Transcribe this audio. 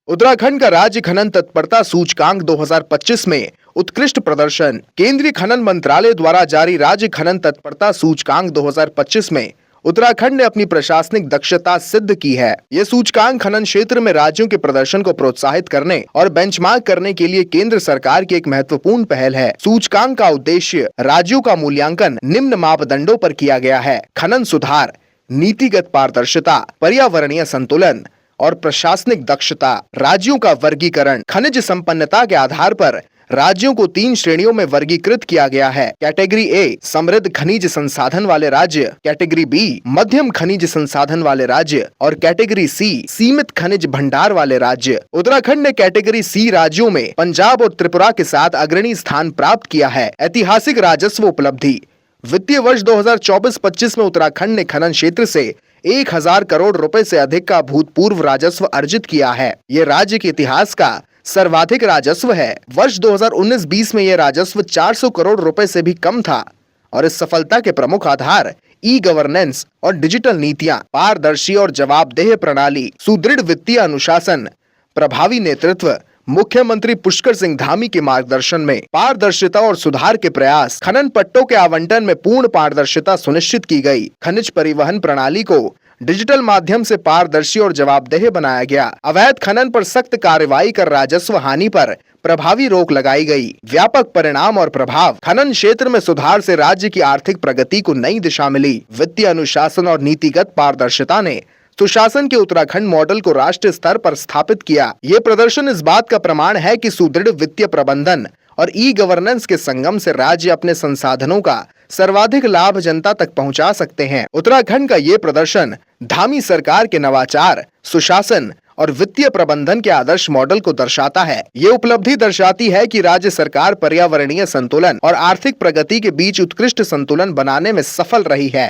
उत्तराखंड का राज्य खनन तत्परता सूचकांक 2025 में उत्कृष्ट प्रदर्शन। केंद्रीय खनन मंत्रालय द्वारा जारी राज्य खनन तत्परता सूचकांक 2025 में उत्तराखंड ने अपनी प्रशासनिक दक्षता सिद्ध की है। यह सूचकांक खनन क्षेत्र में राज्यों के प्रदर्शन को प्रोत्साहित करने और बेंचमार्क करने के लिए केंद्र सरकार की एक महत्वपूर्ण पहल है। सूचकांक का उद्देश्य राज्यों का मूल्यांकन निम्न मापदंडों पर किया गया है: खनन सुधार, नीतिगत पारदर्शिता, पर्यावरणीय संतुलन और प्रशासनिक दक्षता। राज्यों का वर्गीकरण: खनिज संपन्नता के आधार पर राज्यों को 3 श्रेणियों में वर्गीकृत किया गया है। कैटेगरी ए समृद्ध खनिज संसाधन वाले राज्य, कैटेगरी बी मध्यम खनिज संसाधन वाले राज्य और कैटेगरी सी सीमित खनिज भंडार वाले राज्य। उत्तराखंड ने कैटेगरी सी राज्यों में पंजाब और त्रिपुरा के साथ अग्रणी स्थान प्राप्त किया है। ऐतिहासिक राजस्व उपलब्धि: वित्तीय वर्ष 2024-25 में उत्तराखंड ने खनन क्षेत्र से 1000 करोड़ रुपए से अधिक का भूतपूर्व राजस्व अर्जित किया है। ये राज्य के इतिहास का सर्वाधिक राजस्व है। वर्ष 2019-20 में यह राजस्व 400 करोड़ रुपए से भी कम था और इस सफलता के प्रमुख आधार ई गवर्नेंस और डिजिटल नीतियां, पारदर्शी और जवाबदेह प्रणाली, सुदृढ़ वित्तीय अनुशासन, प्रभावी नेतृत्व, मुख्यमंत्री पुष्कर सिंह धामी के मार्गदर्शन में पारदर्शिता और सुधार के प्रयास, खनन पट्टों के आवंटन में पूर्ण पारदर्शिता सुनिश्चित की गई, खनिज परिवहन प्रणाली को डिजिटल माध्यम से पारदर्शी और जवाबदेह बनाया गया, अवैध खनन पर सख्त कार्रवाई कर राजस्व हानि पर प्रभावी रोक लगाई गई। व्यापक परिणाम और प्रभाव: खनन क्षेत्र में सुधार से राज्य की आर्थिक प्रगति को नई दिशा मिली। वित्तीय अनुशासन और नीतिगत पारदर्शिता ने सुशासन के उत्तराखंड मॉडल को राष्ट्रीय स्तर पर स्थापित किया। ये प्रदर्शन इस बात का प्रमाण है कि सुदृढ़ वित्तीय प्रबंधन और ई गवर्नेंस के संगम से राज्य अपने संसाधनों का सर्वाधिक लाभ जनता तक पहुंचा सकते हैं। उत्तराखंड का ये प्रदर्शन धामी सरकार के नवाचार, सुशासन और वित्तीय प्रबंधन के आदर्श मॉडल को दर्शाता है। ये उपलब्धि दर्शाती है कि राज्य सरकार पर्यावरणीय संतुलन और आर्थिक प्रगति के बीच उत्कृष्ट संतुलन बनाने में सफल रही है।